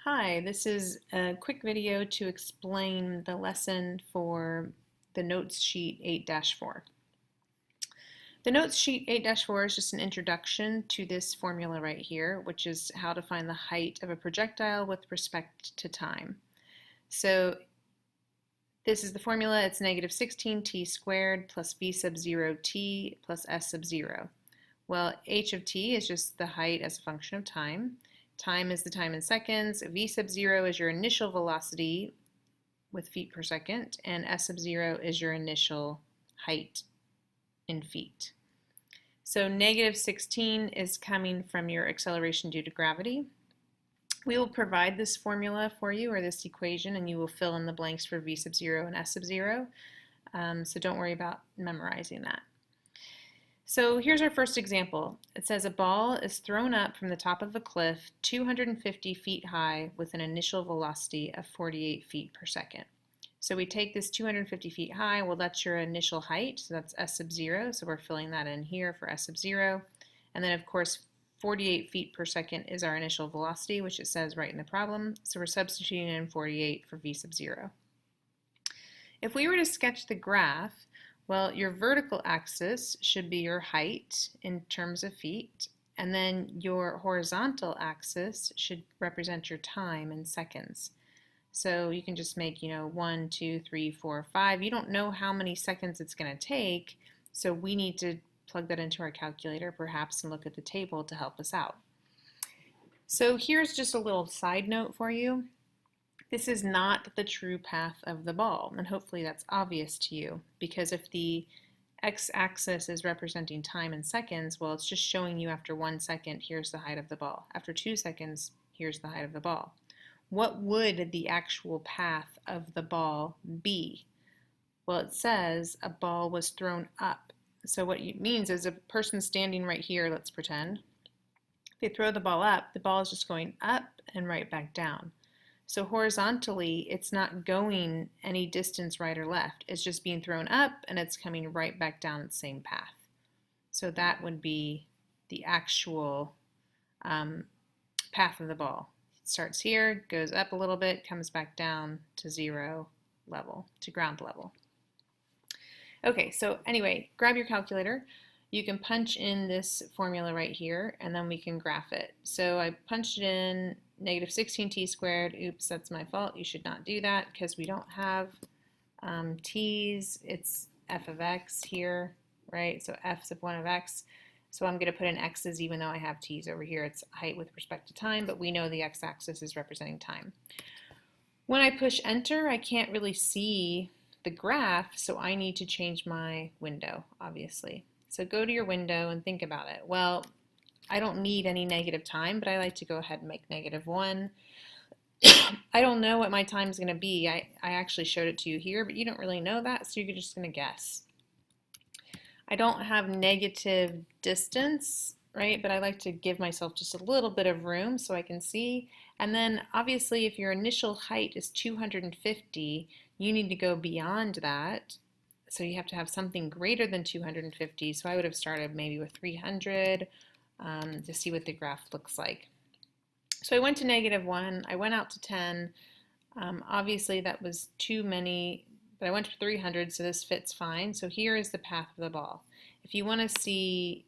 Hi, this is a quick video to explain the lesson for the notes sheet 8-4. The notes sheet 8-4 is just an introduction to this formula right here, which is how to find the height of a projectile with respect to time. So this is the formula. It's negative 16t squared plus v sub 0 t plus s sub 0. Well, h of t is just the height as a function of time. Time is the time in seconds. V sub 0 is your initial velocity with feet per second, and s sub 0 is your initial height in feet. So negative 16 is coming from your acceleration due to gravity. We will provide this formula for you, or this equation, and you will fill in the blanks for v sub 0 and s sub 0. So don't worry about memorizing that. So here's our first example. It says a ball is thrown up from the top of a cliff 250 feet high with an initial velocity of 48 feet per second. So we take this 250 feet high, well that's your initial height, so that's s sub 0, so we're filling that in here for s sub 0. And then of course 48 feet per second is our initial velocity, which it says right in the problem, so we're substituting in 48 for v sub 0. If we were to sketch the graph, well, your vertical axis should be your height in terms of feet, and then your horizontal axis should represent your time in seconds. So you can just make, 1, 2, 3, 4, 5. You don't know how many seconds it's going to take, so we need to plug that into our calculator perhaps and look at the table to help us out. So here's just a little side note for you. This is not the true path of the ball, and hopefully that's obvious to you, because if the x-axis is representing time in seconds, well, it's just showing you after 1 second, here's the height of the ball. After 2 seconds, here's the height of the ball. What would the actual path of the ball be? Well, it says a ball was thrown up. So what it means is a person standing right here, let's pretend, they throw the ball up, the ball is just going up and right back down. So horizontally, it's not going any distance right or left. It's just being thrown up and it's coming right back down the same path. So that would be the actual path of the ball. It starts here, goes up a little bit, comes back down to zero level, to ground level. Okay, so anyway, grab your calculator. You can punch in this formula right here and then we can graph it. So I punched it in negative 16t squared. Oops, that's my fault. You should not do that because we don't have t's. It's f of x here, right? So f sub 1 of x. So I'm going to put in x's even though I have t's over here. It's height with respect to time, but we know the x-axis is representing time. When I push enter, I can't really see the graph, so I need to change my window, obviously. So go to your window and think about it. Well, I don't need any negative time, but I like to go ahead and make -1. I don't know what my time is going to be. I actually showed it to you here, but you don't really know that, so you're just going to guess. I don't have negative distance, right? But I like to give myself just a little bit of room so I can see. And then obviously if your initial height is 250, you need to go beyond that. So you have to have something greater than 250. So I would have started maybe with 300 to see what the graph looks like. So I went to -1. I went out to 10. Obviously that was too many, but I went to 300, so this fits fine. So here is the path of the ball. If you want to see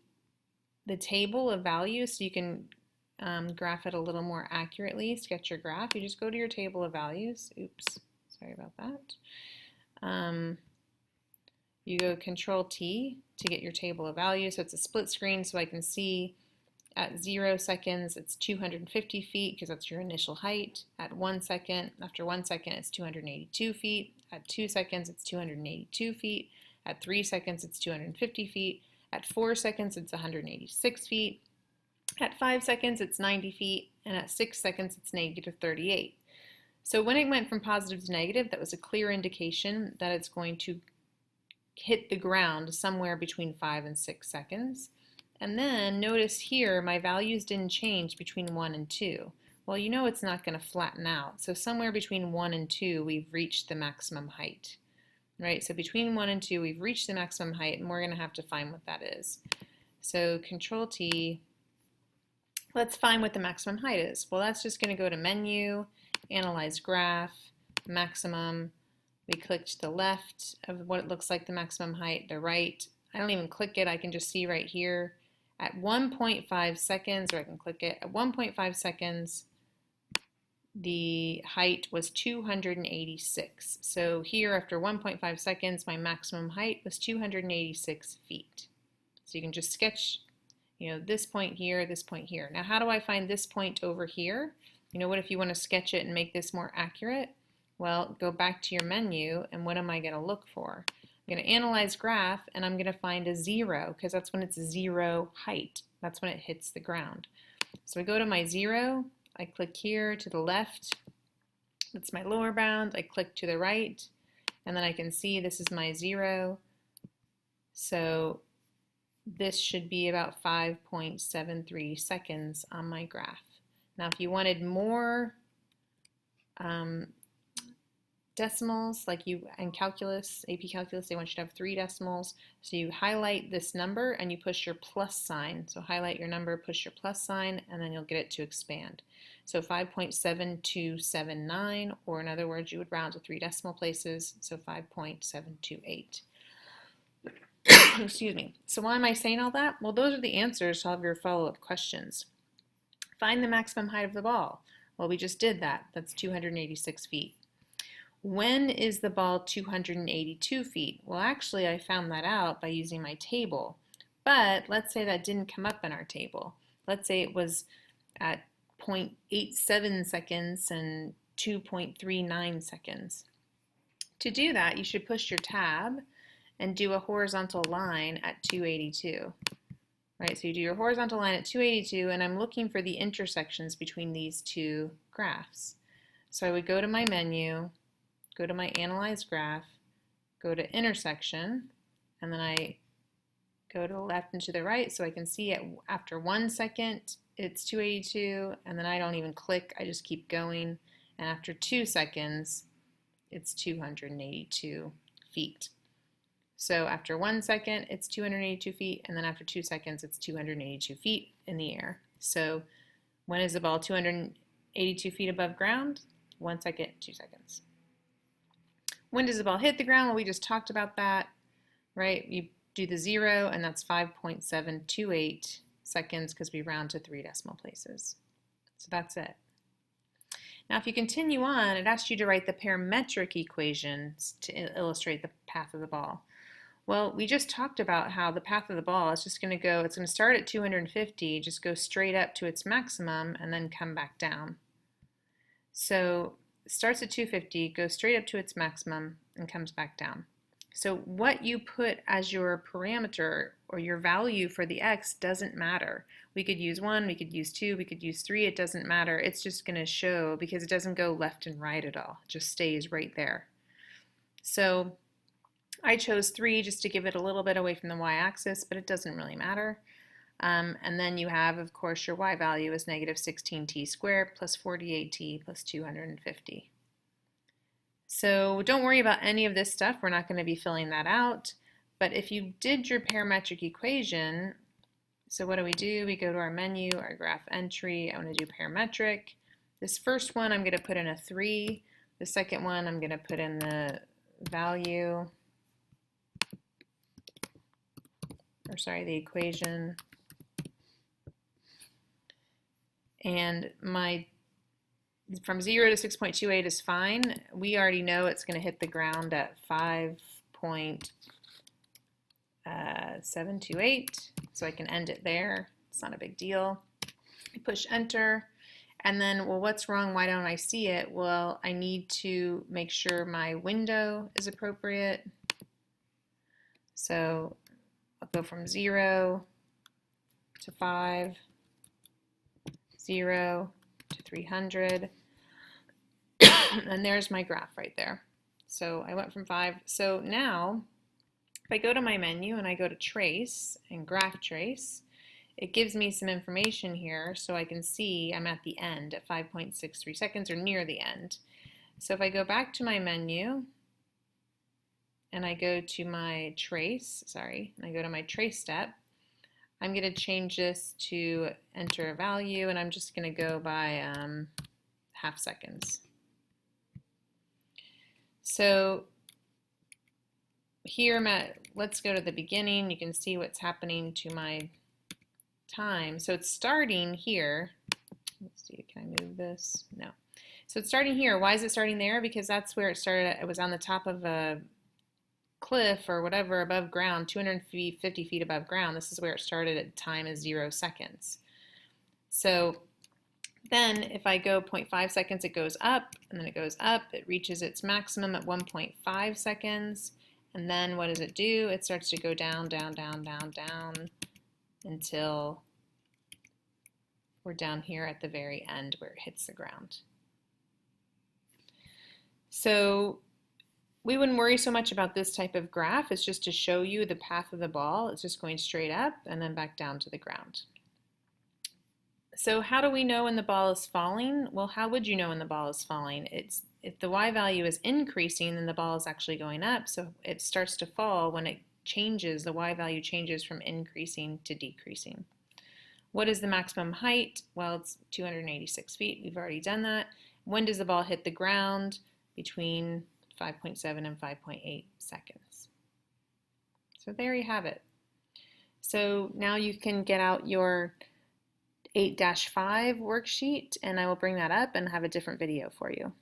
the table of values so you can graph it a little more accurately, sketch your graph, you just go to your table of values. Oops, sorry about that. You go Control T to get your table of values. So it's a split screen so I can see at 0 seconds it's 250 feet because that's your initial height. At 1 second, after 1 second it's 282 feet. At 2 seconds it's 282 feet. At 3 seconds it's 250 feet. At 4 seconds it's 186 feet. At 5 seconds it's 90 feet. And at 6 seconds it's -38. So when it went from positive to negative, that was a clear indication that it's going to hit the ground somewhere between 5 and 6 seconds. And then notice here my values didn't change between 1 and 2. Well, you know it's not going to flatten out. So somewhere between 1 and 2 we've reached the maximum height. Right? So between 1 and 2 we've reached the maximum height and we're going to have to find what that is. So Control T Let's find what the maximum height is. Well, that's just going to go to Menu, Analyze Graph, Maximum. We click to the left of what it looks like the maximum height, the right. I don't even click it, I can just see right here. At 1.5 seconds, or I can click it, at 1.5 seconds, the height was 286. So here, after 1.5 seconds, my maximum height was 286 feet. So you can just sketch, this point here, this point here. Now, how do I find this point over here? What if you want to sketch it and make this more accurate? Well, go back to your menu, and what am I going to look for? I'm going to analyze graph, and I'm going to find a 0, because that's when it's 0 height. That's when it hits the ground. So I go to my 0, I click here to the left, that's my lower bound, I click to the right, and then I can see this is my 0. So this should be about 5.73 seconds on my graph. Now, if you wanted more decimals, like in calculus, AP Calculus, they want you to have 3 decimals. So you highlight this number and you push your plus sign. So highlight your number, push your plus sign, and then you'll get it to expand. So 5.7279, or in other words, you would round to 3 decimal places, so 5.728. Excuse me. So why am I saying all that? Well, those are the answers to all of your follow-up questions. Find the maximum height of the ball. Well, we just did that. That's 286 feet. When is the ball 282 feet? Well, actually, I found that out by using my table. But let's say that didn't come up in our table. Let's say it was at 0.87 seconds and 2.39 seconds. To do that, you should push your tab and do a horizontal line at 282. Right, so you do your horizontal line at 282, and I'm looking for the intersections between these two graphs. So I would go to my menu, go to my Analyze Graph, go to Intersection, and then I go to the left and to the right, so I can see after 1 second it's 282, and then I don't even click, I just keep going, and after 2 seconds it's 282 feet. So after 1 second it's 282 feet, and then after 2 seconds it's 282 feet in the air. So when is the ball 282 feet above ground? 1 second, 2 seconds. When does the ball hit the ground? Well, we just talked about that, right? You do the 0, and that's 5.728 seconds because we round to 3 decimal places. So that's it. Now, if you continue on, it asks you to write the parametric equations to illustrate the path of the ball. Well, we just talked about how the path of the ball is just going to go, it's going to start at 250, just go straight up to its maximum, and then come back down. So it starts at 250, goes straight up to its maximum, and comes back down. So what you put as your parameter or your value for the x doesn't matter. We could use 1, we could use 2, we could use 3, it doesn't matter. It's just going to show because it doesn't go left and right at all. It just stays right there. So I chose 3 just to give it a little bit away from the y-axis, but it doesn't really matter. And then you have, of course, your y value is negative 16t squared plus 48t plus 250. So don't worry about any of this stuff. We're not going to be filling that out. But if you did your parametric equation, so what do? We go to our menu, our graph entry. I want to do parametric. This first one, I'm going to put in a 3. The second one, I'm going to put in the value, or sorry, the equation. And my from 0 to 6.28 is fine. We already know it's going to hit the ground at 5.728, so I can end it there. It's not a big deal. I push enter, and then, well, what's wrong? Why don't I see it? Well, I need to make sure my window is appropriate. So I'll go from 0 to 5, 0 to 300. And there's my graph right there. So I went from 5. So now, if I go to my menu and I go to Trace and Graph Trace, it gives me some information here so I can see I'm at the end at 5.63 seconds or near the end. So if I go back to my menu and I go to my Trace, and I go to my Trace step, I'm going to change this to enter a value, and I'm just going to go by half seconds. So here let's go to the beginning. You can see what's happening to my time. So it's starting here. Let's see, can I move this? No. So it's starting here. Why is it starting there? Because that's where it started. It was on the top of a cliff or whatever above ground, 250 feet above ground. This is where it started at time is 0 seconds. So then if I go 0.5 seconds, it goes up, and then it goes up. It reaches its maximum at 1.5 seconds. And then what does it do? It starts to go down, down, down, down, down until we're down here at the very end where it hits the ground. So we wouldn't worry so much about this type of graph. It's just to show you the path of the ball. It's just going straight up and then back down to the ground. So how do we know when the ball is falling? Well, how would you know when the ball is falling? If the y value is increasing, then the ball is actually going up. So it starts to fall when it changes, the y value changes from increasing to decreasing. What is the maximum height? Well, it's 286 feet. We've already done that. When does the ball hit the ground? Between 5.7 and 5.8 seconds. So there you have it. So now you can get out your 8-5 worksheet, and I will bring that up and have a different video for you.